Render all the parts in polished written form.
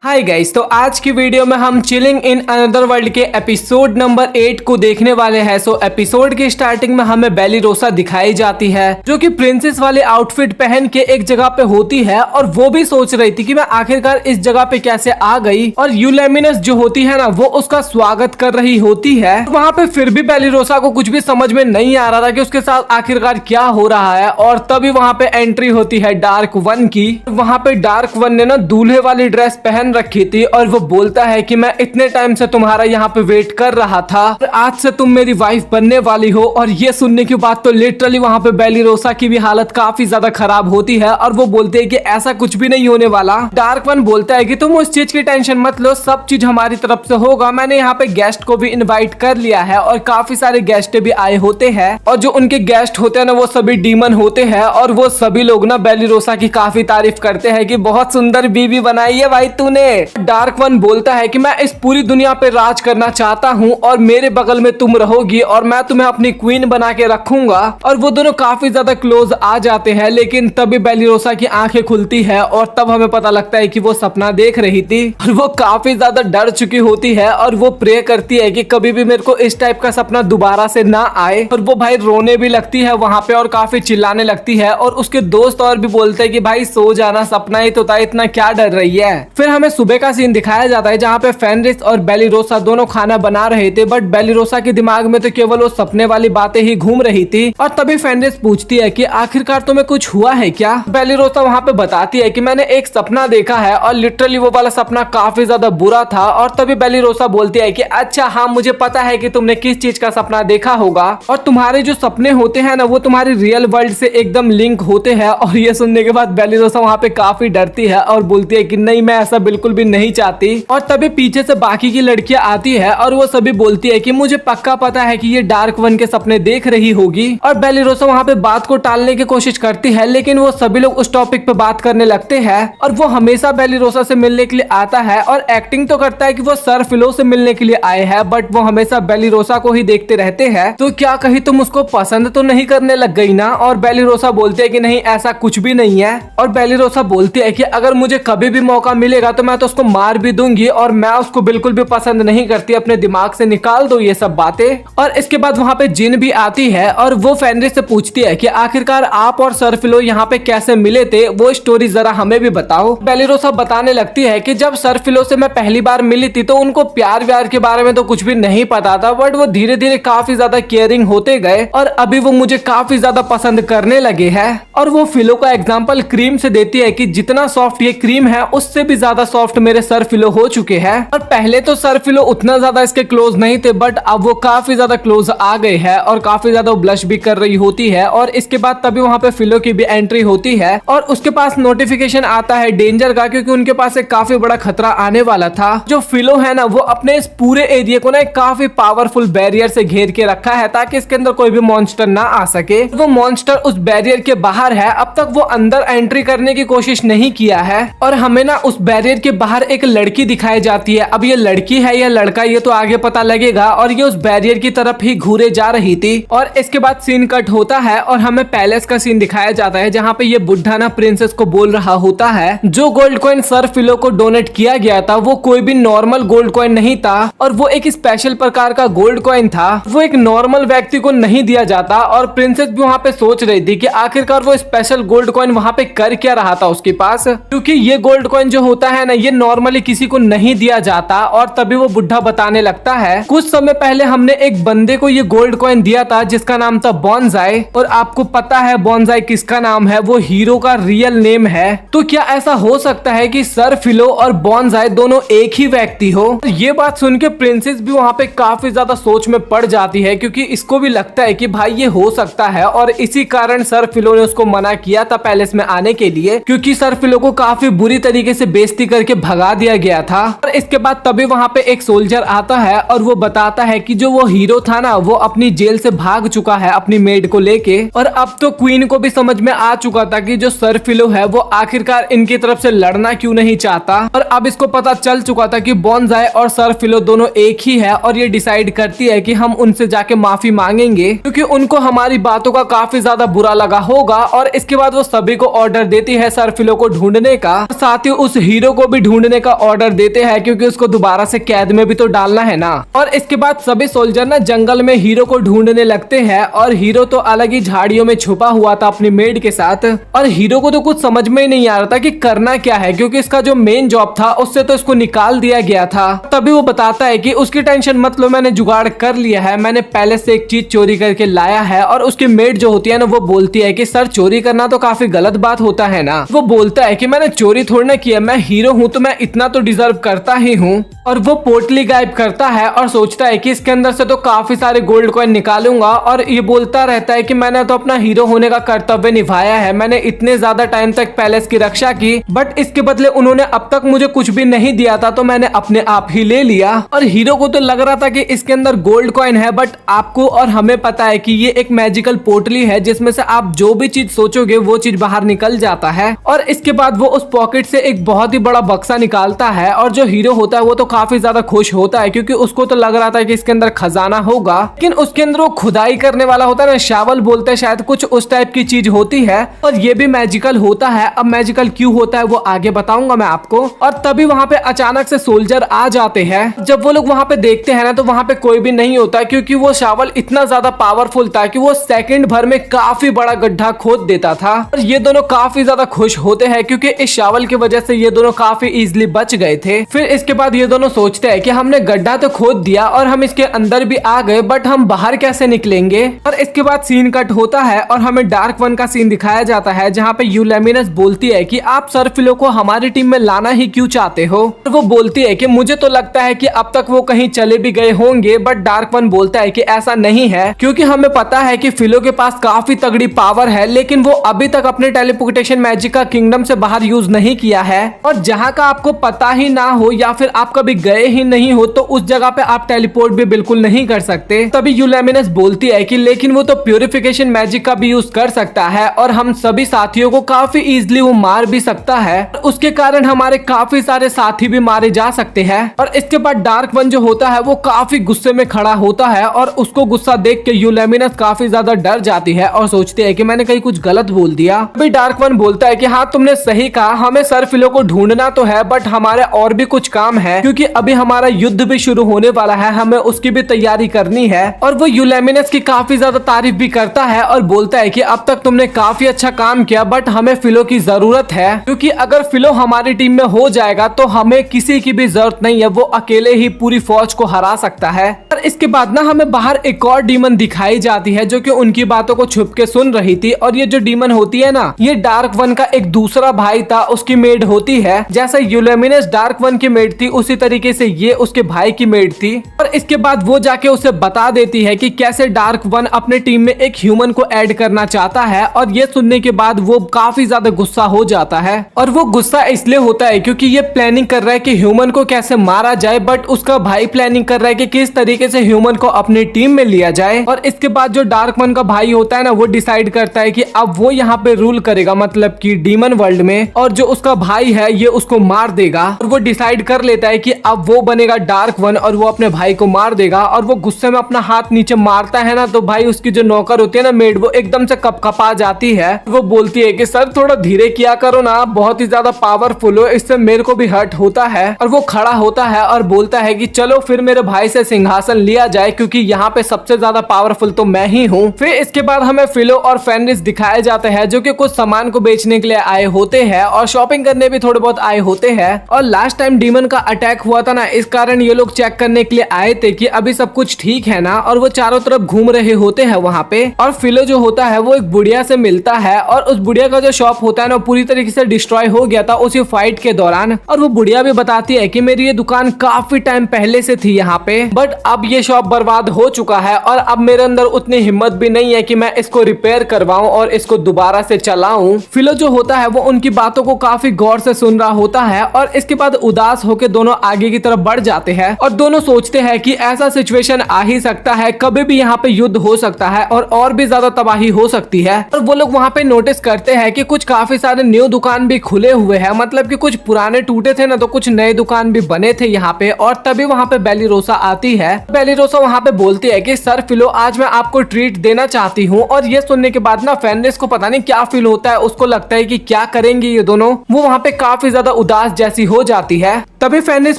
Hi guys, तो आज की वीडियो में हम चिलिंग इन अनदर वर्ल्ड के एपिसोड नंबर 8 को देखने वाले हैं। सो एपिसोड की स्टार्टिंग में हमें बेलिरोसा दिखाई जाती है जो कि प्रिंसेस वाले आउटफिट पहन के एक जगह पे होती है और वो भी सोच रही थी कि मैं आखिरकार इस जगह पे कैसे आ गई। और यूलेमिनस जो होती है ना, वो उसका स्वागत कर रही होती है। वहाँ पे फिर भी बेलिरोसा को कुछ भी समझ में नहीं आ रहा था कि उसके साथ आखिरकार क्या हो रहा है। और तभी वहाँ पे एंट्री होती है डार्क वन की। वहाँ पे डार्क वन ने ना दूल्हे वाली ड्रेस पहन रखी थी और वो बोलता है कि मैं इतने टाइम से तुम्हारा यहाँ पे वेट कर रहा था और आज से तुम मेरी वाइफ बनने वाली हो। और ये सुनने के बाद तो लिटरली वहाँ पे बेलिरोसा की भी हालत काफी ज्यादा खराब होती है और वो बोलते हैं कि ऐसा कुछ भी नहीं होने वाला। डार्क वन बोलता है कि तुम उस चीज की टेंशन मत लो, सब चीज हमारी तरफ से होगा। मैंने यहाँ पे गेस्ट को भी इन्वाइट कर लिया है और काफी सारे गेस्ट भी आए होते हैं और जो उनके गेस्ट होते हैं ना, वो सभी डीमन होते हैं और वो सभी लोग ना बेलिरोसा की काफी तारीफ करते हैं कि बहुत सुंदर बीवी बनाई है भाई तूने। डार्क वन बोलता है कि मैं इस पूरी दुनिया पे राज करना चाहता हूँ और मेरे बगल में तुम रहोगी और मैं तुम्हें अपनी क्वीन बना के रखूंगा। और वो दोनों काफी ज्यादा क्लोज आ जाते हैं, लेकिन तभी बेलिरोसा की आंखें खुलती है और तब हमें पता लगता है कि वो सपना देख रही थी और वो काफी ज्यादा डर चुकी होती है और वो प्रे करती है कि कभी भी मेरे को इस टाइप का सपना दोबारा से ना आए। और वो भाई रोने भी लगती है वहां पे और काफी चिल्लाने लगती है और उसके दोस्त और भी बोलते हैं कि भाई सो जाना, सपना ही तो था, इतना क्या डर रही है। फिर हमें सुबह का सीन दिखाया जाता है जहाँ पे फेनरिस और बेलिरोसा दोनों खाना बना रहे थे, बट बेलिरोसा के दिमाग में तो केवल वो सपने वाली बातें ही घूम रही थी। और तभी फेनरिस पूछती है कि आखिरकार तुम्हें कुछ हुआ है क्या। बेलिरोसा वहाँ पे बताती है कि मैंने एक सपना देखा है और लिटरली वो वाला सपना काफी ज्यादा बुरा था। और तभी बेलिरोसा बोलती है कि अच्छा हाँ, मुझे पता है कि तुमने किस चीज का सपना देखा होगा और तुम्हारे जो सपने होते हैं ना, वो तुम्हारी रियल वर्ल्ड से एकदम लिंक होते हैं। और ये सुनने के बाद बेलिरोसा वहाँ पे काफी डरती है और बोलती है कि नहीं, मैं ऐसा बिल्कुल भी नहीं चाहती। और तभी पीछे से बाकी की लड़कियां आती है और वो सभी बोलती है कि मुझे पक्का पता है कि ये डार्क वन के सपने देख रही होगी। और बेलिरोसा वहाँ पे बात को टालने की कोशिश करती है, लेकिन वो सभी लोग उस टॉपिक पे बात करने लगते हैं। और वो हमेशा बेलिरोसा से मिलने के लिए आता है और एक्टिंग तो करता है कि वो सर फिलो से मिलने के लिए आए हैं, बट वो हमेशा बेलिरोसा को ही देखते रहते हैं। तो क्या कहीं तुम उसको पसंद तो नहीं करने लग गई ना। और बेलिरोसा बोलते है कि नहीं, ऐसा कुछ भी नहीं है। और बेलिरोसा बोलती है कि अगर मुझे कभी भी मौका मिलेगा तो मैं तो उसको मार भी दूंगी और मैं उसको बिल्कुल भी पसंद नहीं करती, अपने दिमाग से निकाल दो ये सब बातें। और इसके बाद वहाँ पे जिन भी आती है और वो फेनरिस से पूछती है कि आखिरकार आप और सर फिलो यहाँ पे कैसे मिले थे, वो स्टोरी जरा हमें भी बताओ। बेलिरोसा बताने लगती है कि जब सर फिलो से मैं पहली बार मिली थी तो उनको प्यार व्यार के बारे में तो कुछ भी नहीं पता था, बट वो धीरे धीरे काफी ज्यादा केयरिंग होते गए और अभी वो मुझे काफी ज्यादा पसंद करने लगे हैं। और वो फिलो का एग्जाम्पल क्रीम से देती है कि जितना सॉफ्ट ये क्रीम है उससे भी ज्यादा सॉफ्ट मेरे सर फिलो हो चुके हैं। और पहले तो सर फिलो उतना ज्यादा इसके क्लोज नहीं थे, बट अब वो काफी ज्यादा क्लोज आ गए हैं और काफी ज्यादा ब्लश भी कर रही होती है। और इसके बाद तभी वहाँ पे फिलो की भी एंट्री होती है और उसके पास नोटिफिकेशन आता है डेंजर का, क्योंकि उनके पास एक काफी बड़ा खतरा आने वाला था। जो फिलो है ना, वो अपने इस पूरे एरिया को ना एक काफी पावरफुल बैरियर से घेर के रखा है ताकि इसके अंदर कोई भी मॉन्स्टर ना आ सके। वो मॉन्स्टर उस बैरियर के बाहर है, अब तक वो अंदर एंट्री करने की कोशिश नहीं किया है। और हमें ना उस बैरियर के बाहर एक लड़की दिखाई जाती है। अब ये लड़की है या लड़का ये तो आगे पता लगेगा। और ये उस बैरियर की तरफ ही घूरे जा रही थी। और इसके बाद सीन कट होता है और हमें पैलेस का सीन दिखाया जाता है जहाँ पे ये बुढ़ा ना प्रिंसेस को बोल रहा होता है जो गोल्ड कॉइन सर फिलो को डोनेट किया गया था वो कोई भी नॉर्मल गोल्ड कॉइन नहीं था और वो एक स्पेशल प्रकार का गोल्ड कॉइन था। वो एक नॉर्मल व्यक्ति को नहीं दिया जाता। और प्रिंसेस भी वहाँ पे सोच रही थी कि आखिरकार वो स्पेशल गोल्ड कॉइन वहाँ पे कर क्या रहा था उसके पास, क्योंकि ये गोल्ड कॉइन जो होता है ना, ये नॉर्मली किसी को नहीं दिया जाता। और तभी वो बुढ़ा बताने लगता है कुछ समय पहले हमने एक बंदे को ये गोल्ड कॉइन दिया था जिसका नाम था बॉन्जाई। और आपको पता है बॉन्जाई किसका नाम है, वो हीरो का रियल नेम है। तो क्या ऐसा हो सकता है कि सर फिलो और बॉन्जाई दोनों एक ही व्यक्ति हो। ये बात सुन के प्रिंसेस भी वहाँ पे काफी ज्यादा सोच में पड़ जाती है, क्योंकि इसको भी लगता है कि भाई ये हो सकता है। और इसी कारण सर फिलो ने उसको मना किया था पैलेस में आने के लिए, क्योंकि सर फिलो को काफी बुरी तरीके से बेइज्जती करके भगा दिया गया था। और इसके बाद तभी वहाँ पे एक सोल्जर आता है और वो बताता है कि जो वो हीरो था ना, वो अपनी जेल से भाग चुका है अपनी मेड को लेके। और अब तो क्वीन को भी समझ में आ चुका था कि जो सर फिलो है वो आखिरकार इनकी तरफ से लड़ना क्यों नहीं चाहता। और अब इसको पता चल चुका था कि बॉन्जाई और सर फिलो दोनों एक ही है। और ये डिसाइड करती है कि हम उनसे जाके माफी मांगेंगे, क्योंकि उनको हमारी बातों का काफी ज्यादा बुरा लगा होगा। और इसके बाद वो सभी को ऑर्डर देती है सर फिलो को ढूंढने का, साथ ही उस हीरो को भी ढूंढने का ऑर्डर देते हैं क्योंकि उसको दोबारा से कैद में भी तो डालना है ना। और इसके बाद सभी सोल्जर ना जंगल में हीरो को ढूंढने लगते हैं और हीरो तो अलग ही झाड़ियों में छुपा हुआ था अपनी मेड के साथ। और हीरो को तो कुछ समझ में ही नहीं आ रहा था कि करना क्या है, क्योंकि इसका जो मेन जॉब था उससे तो इसको निकाल दिया गया था। तभी वो बताता है कि उसकी टेंशन मत लो, मैंने जुगाड़ कर लिया है, मैंने पहले से एक चीज चोरी करके लाया है। और उसकी मेड जो होती है ना वो बोलती है कि सर चोरी करना तो काफी गलत बात होता है ना। वो बोलता है कि मैंने चोरी थोड़ी ना किया, मैं हीरो हूँ तो मैं इतना तो डिजर्व करता ही हूँ। और वो पोटली गायब करता है और सोचता है कि इसके अंदर से तो काफी सारे गोल्ड कॉइन निकालूंगा। और ये बोलता रहता है कि मैंने तो अपना हीरो होने का कर्तव्य निभाया है, मैंने इतने ज्यादा टाइम तक पैलेस की रक्षा की, बट इसके बदले उन्होंने अब तक मुझे कुछ भी नहीं दिया था तो मैंने अपने आप ही ले लिया। और हीरो को तो लग रहा था कि इसके अंदर गोल्ड कॉइन है, बट आपको और हमें पता है कि ये एक मैजिकल पोटली है जिसमें से आप जो भी चीज सोचोगे वो चीज बाहर निकल जाता है। और इसके बाद वो उस पॉकेट से एक बहुत ही बड़ा बक्सा निकालता है और जो हीरो होता है वो तो काफी ज्यादा खुश होता है क्योंकि उसको तो लग रहा था कि इसके अंदर खजाना होगा। लेकिन उसके अंदर वो खुदाई करने वाला होता है ना, शावल बोलते हैं शायद, कुछ उस टाइप की चीज होती है और ये भी मैजिकल होता है। अब मैजिकल क्यों होता है वो आगे बताऊंगा मैं आपको। और तभी वहां पे अचानक से सोल्जर आ जाते हैं। जब वो लोग वहां पे देखते हैं ना तो वहां पे कोई भी नहीं होता क्योंकि वो शावल इतना ज्यादा पावरफुल था कि वो सेकंड भर में काफी बड़ा गड्ढा खोद देता था। और ये दोनों काफी ज्यादा खुश होते हैं क्योंकि इस शावल की वजह से ये दोनों काफी इजीली बच गए थे। फिर इसके बाद ये दोनों सोचते हैं कि हमने गड्ढा तो खोद दिया और हम इसके अंदर भी आ गए, बट हम बाहर कैसे निकलेंगे। और इसके बाद सीन कट होता है और हमें डार्क वन का सीन दिखाया जाता है जहाँ पे यूलेमिनस बोलती है कि आप सर फिलो को हमारी टीम में लाना ही क्यों चाहते हो। और वो बोलती है कि मुझे तो लगता है कि अब तक वो कहीं चले भी गए होंगे, बट डार्क वन बोलता है कि ऐसा नहीं है क्योंकि हमें पता है कि फिलो के पास काफी तगड़ी पावर है, लेकिन वो अभी तक अपने टेलीपोर्टेशन मैजिक का किंगडम से बाहर यूज नहीं किया है। और जहाँ का आपको पता ही ना हो या फिर आप कभी गए ही नहीं हो तो उस जगह पे आप टेलीपोर्ट भी बिल्कुल नहीं कर सकते। तभी यूलेमिनस बोलती है कि लेकिन वो तो प्यूरिफिकेशन मैजिक का भी यूज कर सकता है और हम सभी साथियों को काफी इजीली वो मार भी सकता है। उसके कारण हमारे काफी सारे साथी भी मारे जा सकते हैं। और इसके बाद डार्क वन जो होता है वो काफी गुस्से में खड़ा होता है और उसको गुस्सा देख के यूलेमिनस काफी ज्यादा डर जाती है और सोचती है कि मैंने कहीं कुछ गलत बोल दिया। अभी डार्क वन बोलता है कि हाँ तुमने सही कहा, हमें सर फिलो को ढूंढना तो है बट हमारे और भी कुछ काम है क्योंकि अभी हमारा युद्ध भी शुरू होने वाला है, हमें उसकी भी तैयारी करनी है। और वो यूलेमिनस की काफी ज्यादा तारीफ भी करता है और बोलता है कि अब तक तुमने काफी अच्छा काम किया, बट हमें फिलो की जरूरत है क्योंकि अगर फिलो हमारी टीम में हो जाएगा तो हमें किसी की भी जरूरत नहीं है, वो अकेले ही पूरी फौज को हरा सकता है। और इसके बाद ना हमें बाहर एक और डीमन दिखाई जाती है जो कि उनकी बातों को छुप के सुन रही थी। और ये जो डीमन होती है ना, ये डार्क वन का एक दूसरा भाई था, उसकी मेड होती है। जैसे यूलेमिनस डार्क वन की मेड थी उसी तरीके से ये उसके भाई की मेड थी। और इसके बाद वो जाके उसे बता देती है कि कैसे डार्क वन अपने टीम में एक ह्यूमन को ऐड करना चाहता है। और ये सुनने के बाद वो काफी ज्यादा गुस्सा हो जाता है। और वो गुस्सा इसलिए होता है क्योंकि ये प्लानिंग कर रहा है कि ह्यूमन को कैसे मारा जाए, बट उसका भाई प्लानिंग कर रहा है कि किस तरीके से ह्यूमन को अपनी टीम में लिया जाए। और इसके बाद जो डार्क वन का भाई होता है ना, वो डिसाइड करता है कि अब वो यहाँ पे रूल करेगा, मतलब कि डीमन वर्ल्ड में, और जो उसका भाई है ये उसको मार देगा। और वो डिसाइड कर लेता है कि अब वो बनेगा डार्क वन और वो अपने भाई को मार देगा। और वो गुस्से में अपना हाथ नीचे मारता है ना, तो भाई उसकी जो नौकर होती है ना, मेड, वो एकदम से कपकपा जाती है। वो बोलती है कि सर थोड़ा धीरे किया करो ना, बहुत ही ज्यादा पावरफुल हो, इससे मेरे को भी हर्ट होता है। और वो खड़ा होता है और बोलता है कि चलो फिर मेरे भाई से सिंहासन लिया जाए क्योंकि यहाँ पे सबसे ज्यादा पावरफुल तो मैं ही हूँ। फिर इसके बाद हमें फिलो और फेनरिस दिखाए जाते हैं जो कि कुछ सामान को बेचने के लिए आए होते हैं और शॉपिंग करने भी थोड़े बहुत आए होते हैं। और लास्ट टाइम डीमन का अटैक हुआ था ना, इस कारण ये लोग चेक करने के लिए आए थे कि अभी सब कुछ ठीक है ना। और वो चारों तरफ घूम रहे होते हैं वहाँ पे। और फिलो जो होता है वो एक बुढ़िया से मिलता है और उस बुढ़िया का जो शॉप होता है ना, पूरी तरीके से डिस्ट्रॉय हो गया था उसी फाइट के दौरान। और वो बुढ़िया भी बताती है कि मेरी ये दुकान काफी टाइम पहले से थी यहाँ पे, बट अब ये शॉप बर्बाद हो चुका है और अब मेरे अंदर उतनी हिम्मत भी नहीं है कि मैं इसको रिपेयर करवाऊं और इसको दोबारा से चलाऊं। फिलो जो होता है वो उनकी बातों को काफी गौर से सुन रहा होता है और इसके बाद उदास होकर दोनों आगे की तरफ बढ़ जाते हैं और दोनों सोचते हैं कि ऐसा सिचुएशन आ ही सकता है, कभी भी यहाँ पे युद्ध हो सकता है और भी ज्यादा तबाही हो सकती है। और वो लोग वहाँ पे नोटिस करते हैं कि कुछ काफी सारे न्यू दुकान भी खुले हुए हैं, मतलब कि कुछ पुराने टूटे थे ना, तो कुछ नए दुकान भी बने थे यहाँ पे। और तभी वहाँ पे बेलिरोसा आती है। बेलिरोसा वहाँ पे बोलती है कि सर फिलो, आज मैं आपको ट्रीट देना चाहती हूँ। और ये सुनने के बाद ना फेनिस को पता नहीं क्या फील होता है, उसको लगता है कि क्या करेंगे ये दोनों। वो वहाँ पे काफी ज्यादा उदास जैसी हो जाती है। तभी फेनिस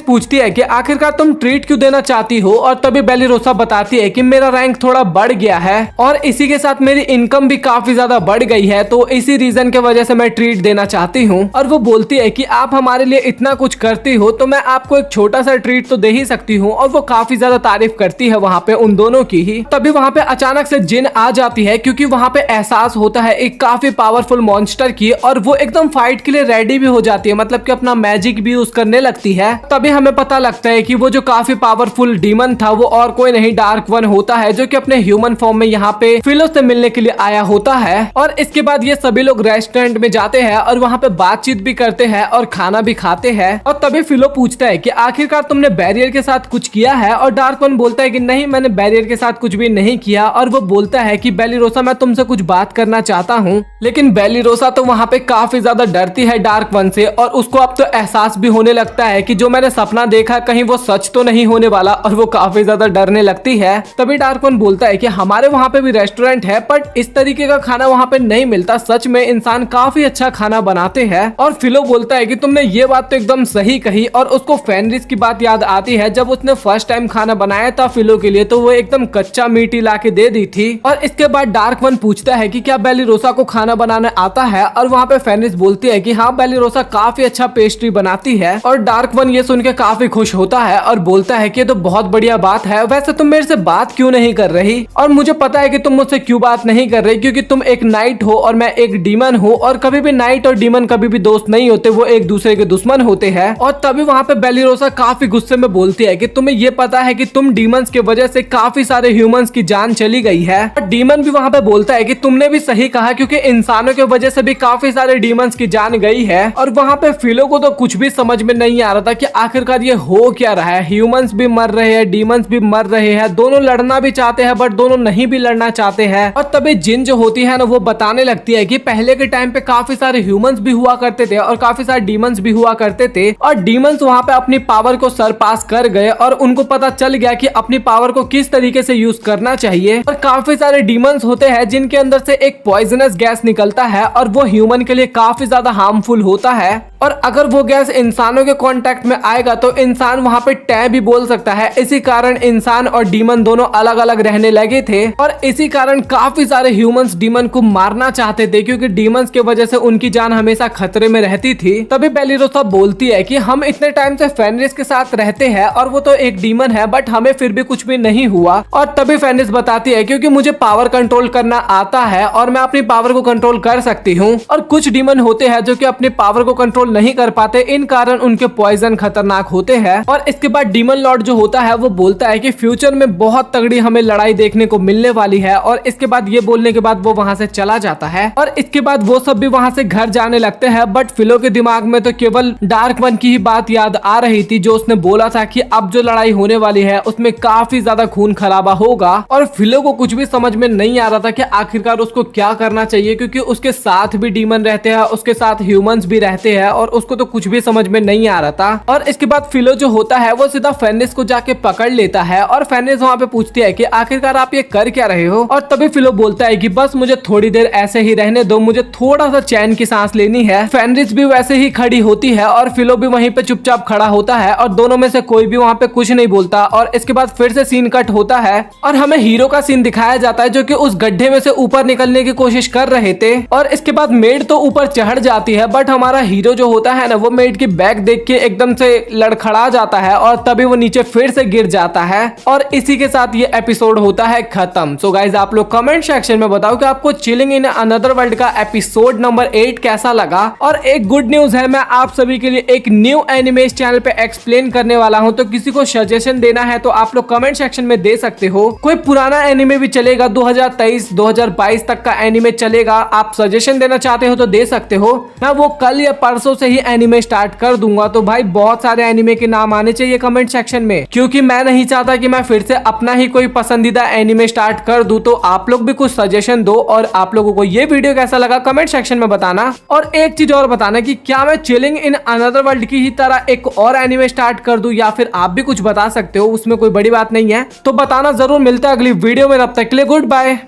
पूछती है कि आखिरकार तुम ट्रीट क्यों देना चाहती हो। और तभी बेलिरोसा बताती है कि मेरा रैंक थोड़ा बढ़ गया है और इसी के साथ मेरी इनकम भी काफी ज्यादा बढ़ गई है, तो इसी रीजन के वजह से मैं ट्रीट देना चाहती हूँ। और वो बोलती है कि आप हमारे लिए इतना कुछ करती हो तो मैं आपको एक छोटा सा ट्रीट तो दे ही सकती हूँ। और वो काफी ज्यादा तारीफ करती है वहाँ पे उन दोनों की ही। तभी वहाँ पे अचानक से जिन आ जाती है, क्योंकि वहाँ पे एहसास होता है एक काफी पावरफुल मॉन्स्टर की, और वो एकदम फाइट के लिए रेडी भी हो जाती है, मतलब कि अपना मैजिक भी यूज करने लगती है। तभी हमें पता लगता है कि वो जो काफी पावरफुल डीमन था वो और कोई नहीं, डार्क वन होता है, जो कि अपने ह्यूमन फॉर्म में यहाँ पे फिलो से मिलने के लिए आया होता है। और इसके बाद ये सभी लोग रेस्टोरेंट में जाते हैं और वहाँ पे बातचीत भी करते हैं और खाना भी खाते हैं। और तभी फिलो पूछता है कि आखिरकार तुमने बैरियर के साथ कुछ किया है। और डार्क वन बोलता है कि नहीं, मैंने बैरियर के साथ कुछ भी नहीं किया। और वो बोलता है कि बेलिरोसा, मैं तुमसे कुछ बात करना चाहता हूँ। लेकिन बेलिरोसा तो वहाँ पे काफी ज्यादा डरती है डार्क वन से, और उसको अब तो एहसास भी होने लगता है कि जो मैंने सपना देखा कहीं वो सच तो नहीं होने वाला, और वो काफी ज्यादा डरने लगती है। तभी डार्क वन बोलता है कि हमारे वहाँ पे भी रेस्टोरेंट है, बट इस तरीके का खाना वहाँ पे नहीं मिलता। सच में इंसान काफी अच्छा खाना बनाते हैं। और फिलो बोलता है कि तुमने ये बात तो एकदम सही कही। और उसको फेनरिस की बात याद आती है, जब उसने फर्स्ट टाइम खाना बनाया था फिलो के लिए, तो वो एकदम कच्चा मीट ही ला के दे दी थी। और इसके बाद डार्क वन पूछता है कि क्या बेलिरोसा को खाना बनाना आता है। और वहाँ पे फेनिस बोलती है कि हाँ, बेलिरोसा काफी अच्छा पेस्ट्री बनाती है। और डार्क वन ये सुन के काफी खुश होता है और बोलता है कि ये तो बहुत बढ़िया बात है, वैसे तुम मेरे से बात क्यों नहीं कर रही। और मुझे पता है कि तुम मुझसे क्यों बात नहीं कर रही, क्योंकि तुम एक नाइट हो और मैं एक डीमन हूँ, और कभी भी नाइट और डीमन कभी भी दोस्त नहीं होते, वो एक दूसरे के दुश्मन होते हैं। और तभी वहाँ पे बेलिरोसा काफी गुस्से में बोलती है कि तुम्हें ये पता है कि तुम डीमंस की वजह से काफी सारे ह्यूमंस की जान चली गई है। और डीमन भी वहाँ पे बोलता है कि तुमने भी सही कहा, क्योंकि इंसानों की वजह से भी काफी सारे डीमंस की जान गई है। और वहाँ पे फिलो को तो कुछ भी समझ में नहीं आ रहा था कि आखिरकार ये हो क्या रहा है। ह्यूमंस भी मर रहे हैं, डीमंस भी मर रहे हैं, दोनों लड़ना भी चाहते हैं बट दोनों नहीं भी लड़ना चाहते हैं। और तभी जिन जो होती है ना, वो बताने लगती है कि पहले के टाइम पे काफी सारे ह्यूमंस भी हुआ करते थे और काफी सारे डीमंस भी हुआ करते थे, और डीमंस वहाँ पे अपनी पावर को सरपास कर गए और उनको पता चल गया कि अपनी पावर को किस तरीके से यूज करना चाहिए। और काफी सारे डीमंस होते हैं जिनके अंदर से एक पॉइजनस गैस निकलता है, और वो ह्यूमन के लिए काफी ज्यादा हार्मफुल होता है। और अगर वो गैस इंसानों के कांटेक्ट में आएगा तो इंसान वहाँ पे टै भी बोल सकता है। इसी कारण इंसान और डीमन दोनों अलग अलग रहने लगे थे, और इसी कारण काफी सारे ह्यूमंस डीमन को मारना चाहते थे, क्योंकि डीमंस की वजह से उनकी जान हमेशा खतरे में रहती थी। तभी बेलिरोसा बोलती है कि हम इतने टाइम से फेनिस के साथ रहते हैं और वो तो एक डीमन है, बट हमें फिर भी कुछ भी नहीं हुआ। और तभी फेनिस बताती है क्योंकि मुझे पावर कंट्रोल करना आता है और मैं अपनी पावर को कंट्रोल कर सकती हूँ। और कुछ डीमन होते हैं जो कि अपनी पावर को कंट्रोल नहीं कर पाते, इन कारण उनके पॉइजन खतरनाक होते हैं। और इसके बाद डीमन लॉर्ड जो होता है वो बोलता है कि फ्यूचर में बहुत तगड़ी हमें लड़ाई देखने को मिलने वाली है। और इसके बाद ये बोलने के बाद वो वहां से चला जाता है। और इसके बाद वो सब भी वहां से घर जाने लगते हैं, बट फिलो के दिमाग में तो केवल डार्क वन की ही बात याद आ रही थी, जो उसने बोला था कि अब जो लड़ाई होने वाली है उसमें काफी ज्यादा खून खराबा होगा। और फिलो को कुछ भी समझ में नहीं आ रहा था कि आखिरकार उसको क्या करना चाहिए, क्योंकि उसके साथ भी डीमन रहते हैं, उसके साथ ह्यूमंस भी रहते हैं, और उसको तो कुछ भी समझ में नहीं आ रहा था। और इसके बाद फिलो जो होता है वो सीधा फेनिस को जाके पकड़ लेता है, और फेनिस वहाँ पे पूछती है कि आखिरकार आप ये कर क्या रहे हो। और तभी फिलो बोलता है कि बस मुझे थोड़ी देर ऐसे ही रहने दो, मुझे थोड़ा सा चैन की सांस लेनी है। फेनिस भी वैसे ही खड़ी होती है और फिलो भी वहीं पे चुपचाप खड़ा होता है, और दोनों में से कोई भी वहाँ पे कुछ नहीं बोलता। और इसके बाद फिर से सीन कट होता है और हमें हीरो का सीन दिखाया जाता है, जो कि उस गड्ढे में से ऊपर निकलने की कोशिश कर रहे थे। और इसके बाद मेड तो ऊपर चढ़ जाती है, बट हमारा हीरो जो होता है ना, वो मेड की बैग देख के एकदम से लड़खड़ा जाता है, और तभी वो नीचे फिर से गिर जाता है। और इसी के साथ ये एपिसोड होता है खत्म। सो गाइज, आप लोग कमेंट सेक्शन में बताओ कि आपको चिलिंग इन अनदर वर्ल्ड का एपिसोड नंबर 8 कैसा लगा। और एक गुड न्यूज है, मैं आप सभी के लिए एक न्यू एनिमे इस चैनल पे एक्सप्लेन करने वाला हूं, तो किसी को सजेशन देना है तो आप लोग कमेंट सेक्शन में दे सकते हो। कोई पुराना एनिमे भी चलेगा, 2023-2022 तक का एनिमे चलेगा, आप सजेशन देना चाहते हो तो दे सकते हो। मैं वो कल या परसों से ही एनिमे स्टार्ट कर दूंगा। तो भाई बहुत सारे एनिमे के नाम आने चाहिए कमेंट सेक्शन में, क्योंकि मैं नहीं चाहता कि मैं फिर से अपना ही कोई पसंदीदा एनिमे स्टार्ट कर दूं। तो आप लोग भी कुछ सजेशन दो और आप लोगों को ये वीडियो कैसा लगा कमेंट सेक्शन में बताना। और एक चीज और बताना कि क्या मैं चिलिंग इन अनदर वर्ल्ड की ही तरह एक और एनिमे स्टार्ट कर दूं, या फिर आप भी कुछ बता सकते हो, उसमें कोई बड़ी बात नहीं है। तो बताना जरूर। मिलता है अगली वीडियो में, तब तक के लिए गुड बाय।